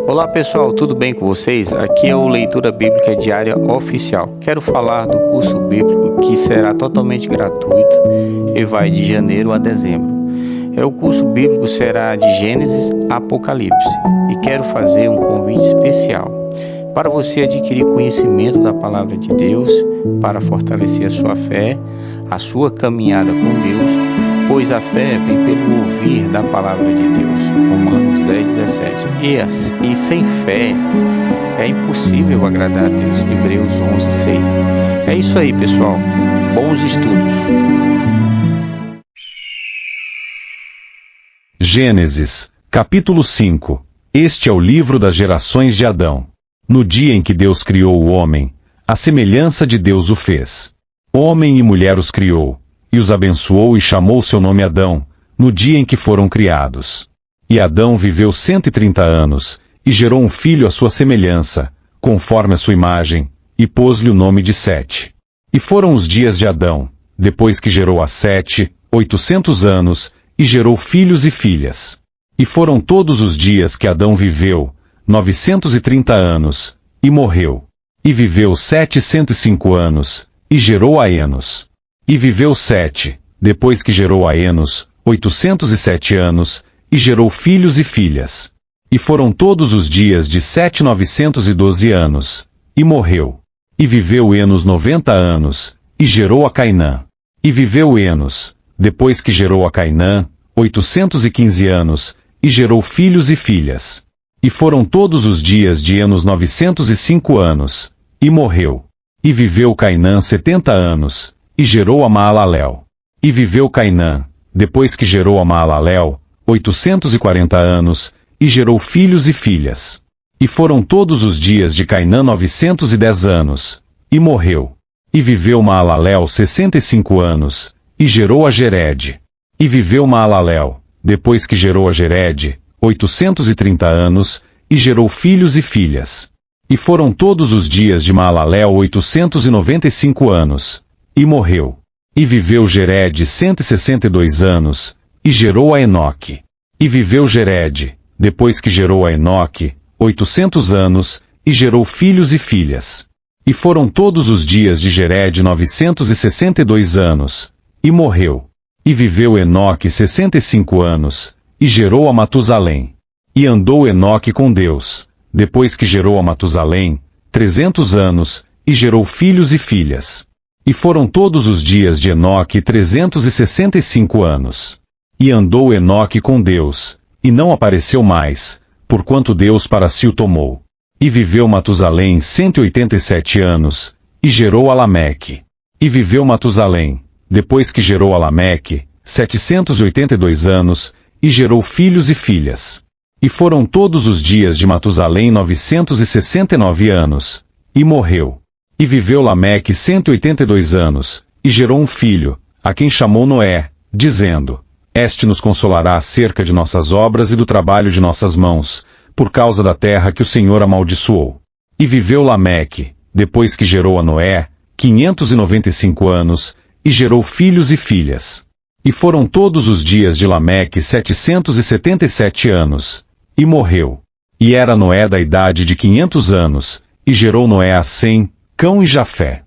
Olá pessoal, tudo bem com vocês? Aqui é o Leitura Bíblica Diária Oficial. Quero falar do curso bíblico que será totalmente gratuito e vai de janeiro a dezembro. O curso bíblico será de Gênesis a Apocalipse e quero fazer um convite especial para você adquirir conhecimento da Palavra de Deus, para fortalecer a sua fé, a sua caminhada com Deus, pois a fé vem pelo ouvir da Palavra de Deus. Romanos 10:17. E sem fé é impossível agradar a Deus. Hebreus 11:6. É isso aí, pessoal. Bons estudos. Gênesis, capítulo 5. Este é o livro das gerações de Adão. No dia em que Deus criou o homem, a semelhança de Deus o fez. Homem e mulher os criou, e os abençoou e chamou seu nome Adão, no dia em que foram criados. E Adão viveu 130 anos, e gerou um filho à sua semelhança, conforme a sua imagem, e pôs-lhe o nome de Sete. E foram os dias de Adão, depois que gerou a Sete, 800 anos, e gerou filhos e filhas. E foram todos os dias que Adão viveu, 930 anos, e morreu. E viveu 705 anos, e gerou a Enos. E viveu Sete, depois que gerou a Enos, 807 anos, e gerou filhos e filhas. E foram todos os dias de Sete 912 anos, e morreu. E viveu Enos 90 anos, e gerou a Cainã. E viveu Enos, depois que gerou a Cainã, 815 anos, e gerou filhos e filhas. E foram todos os dias de Enos 905 anos, e morreu. E viveu Cainã 70 anos, e gerou a Maalalel. E viveu Cainã, depois que gerou a Maalalel, 840 anos, e gerou filhos e filhas. E foram todos os dias de Cainã 910 anos, e morreu. E viveu Maalalel 65 anos, e gerou a Jered. E viveu Maalalel, depois que gerou a Jered, 830 anos, e gerou filhos e filhas. E foram todos os dias de Maalalel 895 anos, e morreu. E viveu Jered 162 anos, e gerou a Enoque. E viveu Jered, depois que gerou a Enoque, 800 anos, e gerou filhos e filhas. E foram todos os dias de Jered 962 anos, e morreu. E viveu Enoque 65 anos, e gerou a Matusalém. E andou Enoque com Deus, depois que gerou a Matusalém, 300 anos, e gerou filhos e filhas. E foram todos os dias de Enoque 365 anos. E andou Enoque com Deus, e não apareceu mais, porquanto Deus para si o tomou. E viveu Matusalém 187 anos, e gerou a Lameque. E viveu Matusalém, depois que gerou a Lameque, 782 anos, e gerou filhos e filhas. E foram todos os dias de Matusalém 969 anos, e morreu. E viveu Lameque 182 anos, e gerou um filho, a quem chamou Noé, dizendo: Este nos consolará acerca de nossas obras e do trabalho de nossas mãos, por causa da terra que o Senhor amaldiçoou. E viveu Lameque, depois que gerou a Noé, 595 anos, e gerou filhos e filhas. E foram todos os dias de Lameque 777 anos, e morreu. E era Noé da idade de 500 anos, e gerou Noé a Sem, Cão e Jafé.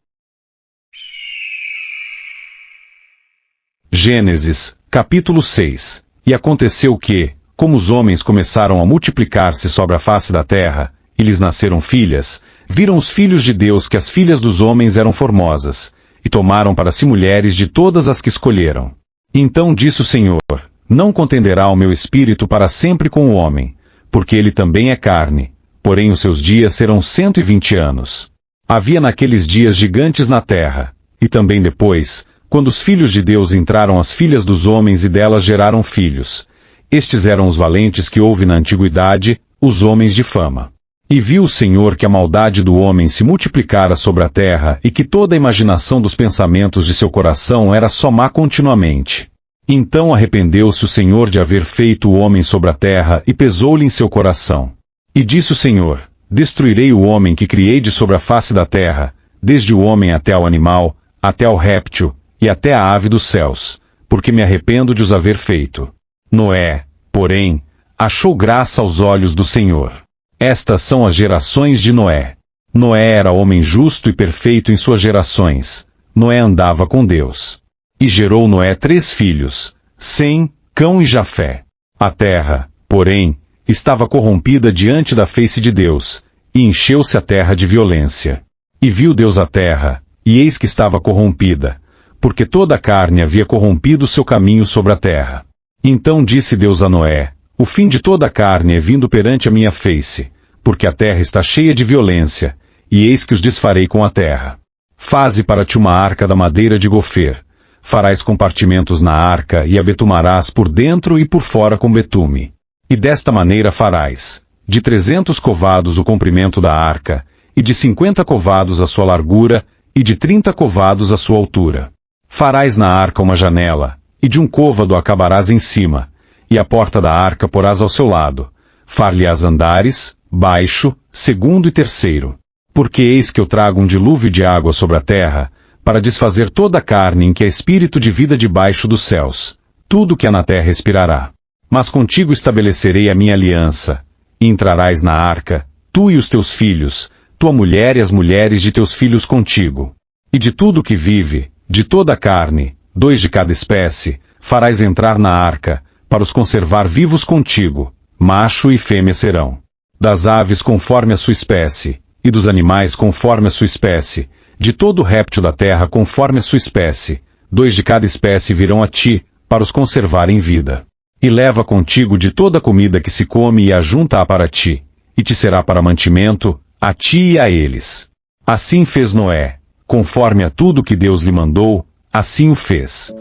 Gênesis, capítulo 6. E aconteceu que, como os homens começaram a multiplicar-se sobre a face da terra, e lhes nasceram filhas, viram os filhos de Deus que as filhas dos homens eram formosas, e tomaram para si mulheres de todas as que escolheram. Então disse o Senhor: Não contenderá o meu espírito para sempre com o homem, porque ele também é carne, porém os seus dias serão 120 anos. Havia naqueles dias gigantes na terra, e também depois, quando os filhos de Deus entraram as filhas dos homens e delas geraram filhos. Estes eram os valentes que houve na antiguidade, os homens de fama. E viu o Senhor que a maldade do homem se multiplicara sobre a terra e que toda a imaginação dos pensamentos de seu coração era só má continuamente. Então arrependeu-se o Senhor de haver feito o homem sobre a terra e pesou-lhe em seu coração. E disse o Senhor: Destruirei o homem que criei de sobre a face da terra, desde o homem até ao animal, até ao réptil, e até a ave dos céus, porque me arrependo de os haver feito. Noé, porém, achou graça aos olhos do Senhor. Estas são as gerações de Noé. Noé era homem justo e perfeito em suas gerações. Noé andava com Deus. E gerou Noé 3 filhos, Sem, Cão e Jafé. A terra, porém, estava corrompida diante da face de Deus, e encheu-se a terra de violência. E viu Deus a terra, e eis que estava corrompida, porque toda a carne havia corrompido seu caminho sobre a terra. Então disse Deus a Noé: o fim de toda a carne é vindo perante a minha face, porque a terra está cheia de violência, e eis que os desfarei com a terra. Faze para ti uma arca da madeira de gofer. Farás compartimentos na arca e a betumarás por dentro e por fora com betume. E desta maneira farás, de 300 covados o comprimento da arca, e de 50 covados a sua largura, e de 30 covados a sua altura. Farás na arca uma janela, e de um côvado acabarás em cima, e a porta da arca porás ao seu lado. Far-lhe-ás andares, baixo, segundo e terceiro. Porque eis que eu trago um dilúvio de água sobre a terra, para desfazer toda a carne em que há espírito de vida debaixo dos céus. Tudo que há na terra expirará. Mas contigo estabelecerei a minha aliança, e entrarás na arca, tu e os teus filhos, tua mulher e as mulheres de teus filhos contigo. E de tudo que vive, de toda a carne, 2 de cada espécie, farás entrar na arca, para os conservar vivos contigo, macho e fêmea serão. Das aves conforme a sua espécie, e dos animais conforme a sua espécie, de todo réptil da terra conforme a sua espécie, 2 de cada espécie virão a ti, para os conservar em vida. E leva contigo de toda a comida que se come e ajunta-a para ti, e te será para mantimento, a ti e a eles. Assim fez Noé, conforme a tudo que Deus lhe mandou, assim o fez.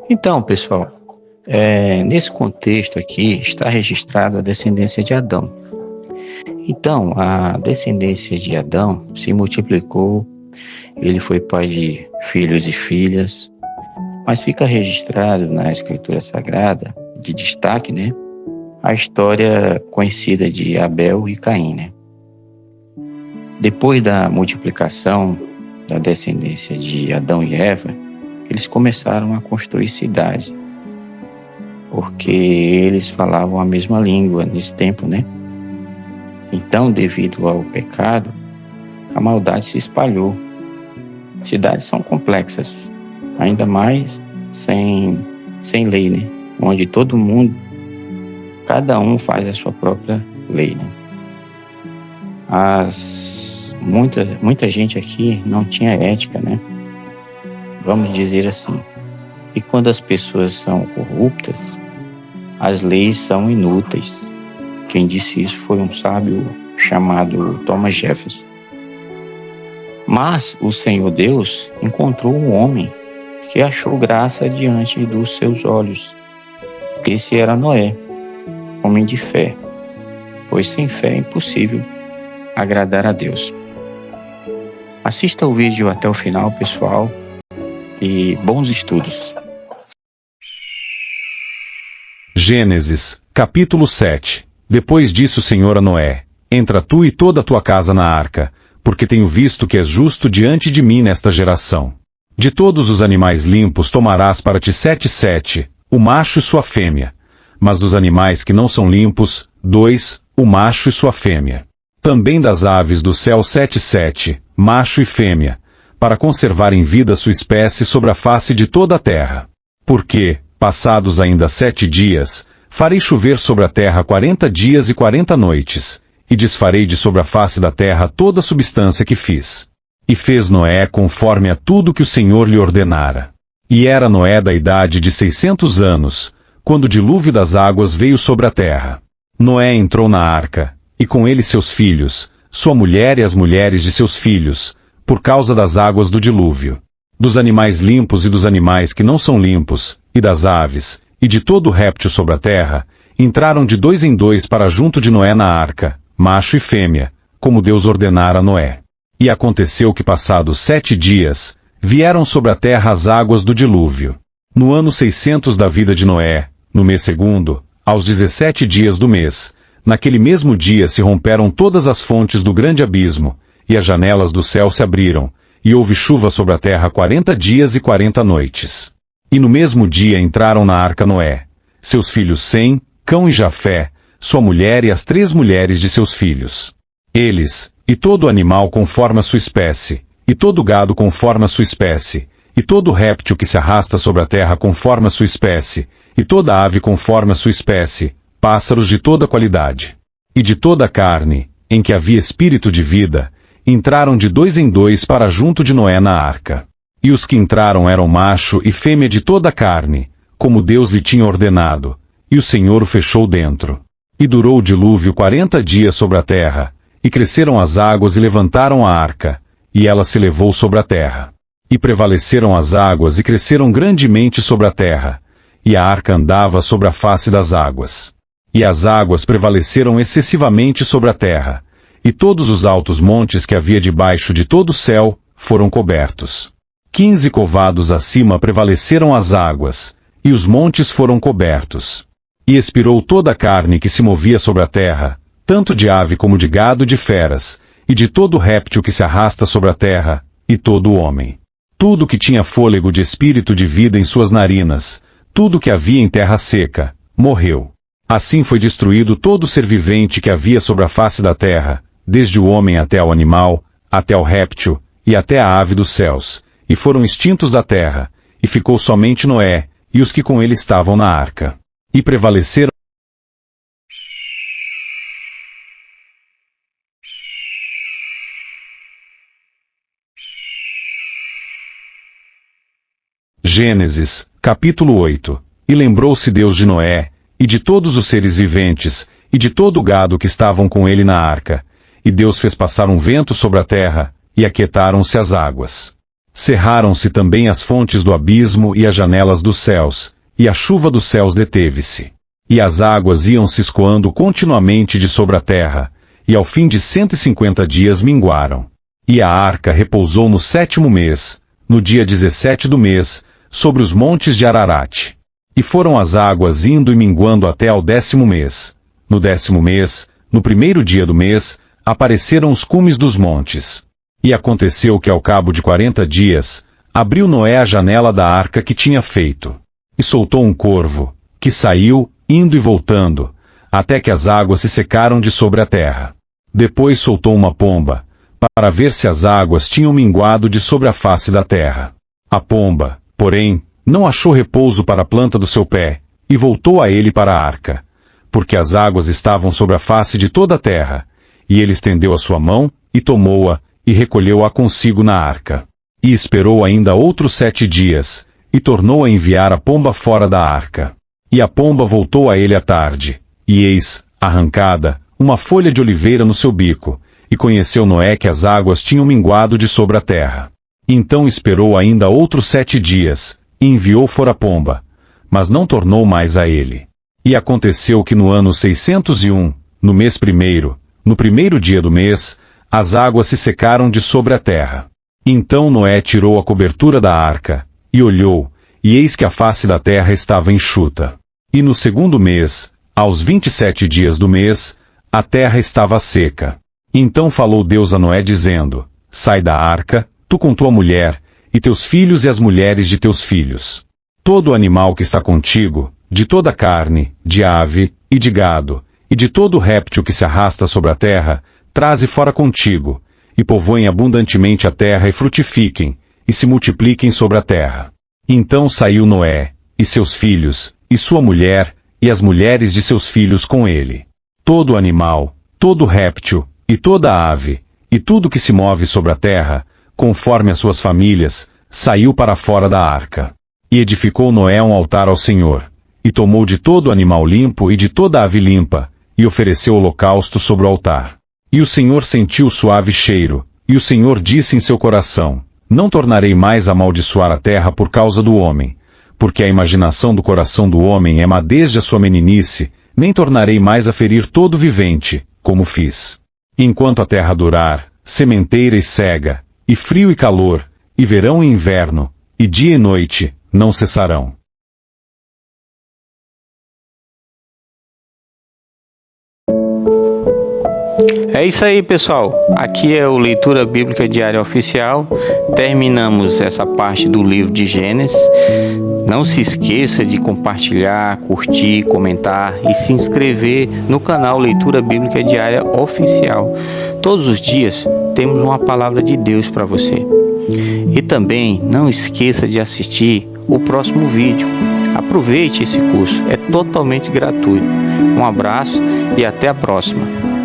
Então, pessoal, nesse contexto aqui está registrada a descendência de Adão. Então, a descendência de Adão se multiplicou, ele foi pai de filhos e filhas, mas fica registrado na Escritura Sagrada, de destaque, né, a história conhecida de Abel e Caim, né? Depois da multiplicação da descendência de Adão e Eva, eles começaram a construir cidades, porque eles falavam a mesma língua nesse tempo, né? Então, devido ao pecado, a maldade se espalhou. Cidades são complexas, ainda mais sem lei, né? Onde todo mundo, cada um faz a sua própria lei, né? Muita gente aqui não tinha ética, né? Vamos dizer assim. E quando as pessoas são corruptas, as leis são inúteis. Quem disse isso foi um sábio chamado Thomas Jefferson. Mas o Senhor Deus encontrou um homem que achou graça diante dos seus olhos. Esse era Noé, homem de fé, pois sem fé é impossível agradar a Deus. Assista o vídeo até o final, pessoal, e bons estudos. Gênesis, capítulo 7. Depois disse o Senhor a Noé: entra tu e toda a tua casa na arca, porque tenho visto que és justo diante de mim nesta geração. De todos os animais limpos tomarás para ti 7, o macho e sua fêmea. Mas dos animais que não são limpos, 2, o macho e sua fêmea. Também das aves do céu 7, macho e fêmea, para conservar em vida sua espécie sobre a face de toda a terra. Porque, passados ainda 7 dias, farei chover sobre a terra 40 dias e 40 noites, e desfarei de sobre a face da terra toda a substância que fiz. E fez Noé conforme a tudo que o Senhor lhe ordenara. E era Noé da idade de 600 anos, quando o dilúvio das águas veio sobre a terra. Noé entrou na arca, e com ele seus filhos, sua mulher e as mulheres de seus filhos, por causa das águas do dilúvio. Dos animais limpos e dos animais que não são limpos, e das aves, e de todo réptil sobre a terra, entraram de 2 em 2 para junto de Noé na arca, macho e fêmea, como Deus ordenara a Noé. E aconteceu que passados 7 dias, vieram sobre a terra as águas do dilúvio. No ano 600 da vida de Noé, no mês segundo, aos 17 dias do mês, naquele mesmo dia se romperam todas as fontes do grande abismo, e as janelas do céu se abriram, e houve chuva sobre a terra 40 dias e 40 noites. E no mesmo dia entraram na arca Noé, seus filhos Sem, Cão e Jafé, sua mulher e as 3 mulheres de seus filhos. Eles, e todo animal conforme a sua espécie, e todo gado conforme a sua espécie, e todo réptil que se arrasta sobre a terra conforme a sua espécie, e toda ave conforme a sua espécie, pássaros de toda qualidade. E de toda a carne, em que havia espírito de vida, entraram de 2 em 2 para junto de Noé na arca. E os que entraram eram macho e fêmea de toda a carne, como Deus lhe tinha ordenado, e o Senhor o fechou dentro. E durou o dilúvio 40 dias sobre a terra, e cresceram as águas e levantaram a arca, e ela se levou sobre a terra. E prevaleceram as águas e cresceram grandemente sobre a terra, e a arca andava sobre a face das águas. E as águas prevaleceram excessivamente sobre a terra, e todos os altos montes que havia debaixo de todo o céu foram cobertos. 15 covados acima prevaleceram as águas, e os montes foram cobertos. E expirou toda a carne que se movia sobre a terra, tanto de ave como de gado e de feras, e de todo réptil que se arrasta sobre a terra, e todo homem. Tudo que tinha fôlego de espírito de vida em suas narinas, tudo que havia em terra seca, morreu. Assim foi destruído todo ser vivente que havia sobre a face da terra, desde o homem até ao animal, até ao réptil, e até a ave dos céus, e foram extintos da terra, e ficou somente Noé, e os que com ele estavam na arca. E prevaleceram Gênesis, capítulo 8. E lembrou-se Deus de Noé, e de todos os seres viventes, e de todo o gado que estavam com ele na arca. E Deus fez passar um vento sobre a terra, e aquietaram-se as águas. Cerraram-se também as fontes do abismo e as janelas dos céus, e a chuva dos céus deteve-se. E as águas iam se escoando continuamente de sobre a terra, e ao fim de 150 dias minguaram. E a arca repousou no 7º mês, no dia 17 do mês, sobre os montes de Ararat. E foram as águas indo e minguando até ao 10º mês. No 10º mês, no 1º dia do mês, apareceram os cumes dos montes. E aconteceu que ao cabo de 40 dias, abriu Noé a janela da arca que tinha feito. E soltou um corvo, que saiu, indo e voltando, até que as águas se secaram de sobre a terra. Depois soltou uma pomba, para ver se as águas tinham minguado de sobre a face da terra. A pomba, porém, não achou repouso para a planta do seu pé, e voltou a ele para a arca, porque as águas estavam sobre a face de toda a terra, e ele estendeu a sua mão, e tomou-a, e recolheu-a consigo na arca. E esperou ainda outros 7 dias, e tornou a enviar a pomba fora da arca. E a pomba voltou a ele à tarde, e eis, arrancada, uma folha de oliveira no seu bico, e conheceu Noé que as águas tinham minguado de sobre a terra. Então esperou ainda outros 7 dias, e enviou fora a pomba, mas não tornou mais a ele. E aconteceu que no ano 601, no mês 1º, no 1º dia do mês, as águas se secaram de sobre a terra. Então Noé tirou a cobertura da arca, e olhou, e eis que a face da terra estava enxuta. E no 2º mês, aos 27 dias do mês, a terra estava seca. Então falou Deus a Noé dizendo: Sai da arca, tu com tua mulher, e teus filhos e as mulheres de teus filhos. Todo animal que está contigo, de toda carne, de ave, e de gado, e de todo réptil que se arrasta sobre a terra, traze fora contigo, e povoem abundantemente a terra e frutifiquem, e se multipliquem sobre a terra. Então saiu Noé, e seus filhos, e sua mulher, e as mulheres de seus filhos com ele. Todo animal, todo réptil, e toda ave, e tudo que se move sobre a terra, conforme as suas famílias, saiu para fora da arca. E edificou Noé um altar ao Senhor, e tomou de todo animal limpo e de toda ave limpa, e ofereceu holocausto sobre o altar. E o Senhor sentiu suave cheiro, e o Senhor disse em seu coração: Não tornarei mais a amaldiçoar a terra por causa do homem, porque a imaginação do coração do homem é má desde a sua meninice, nem tornarei mais a ferir todo vivente, como fiz. Enquanto a terra durar, sementeira e cega, e frio e calor, e verão e inverno, e dia e noite, não cessarão. É isso aí, pessoal. Aqui é o Leitura Bíblica Diária Oficial. Terminamos essa parte do livro de Gênesis. Não se esqueça de compartilhar, curtir, comentar e se inscrever no canal Leitura Bíblica Diária Oficial. Todos os dias temos uma palavra de Deus para você. E também não esqueça de assistir o próximo vídeo. Aproveite esse curso, é totalmente gratuito. Um abraço e até a próxima.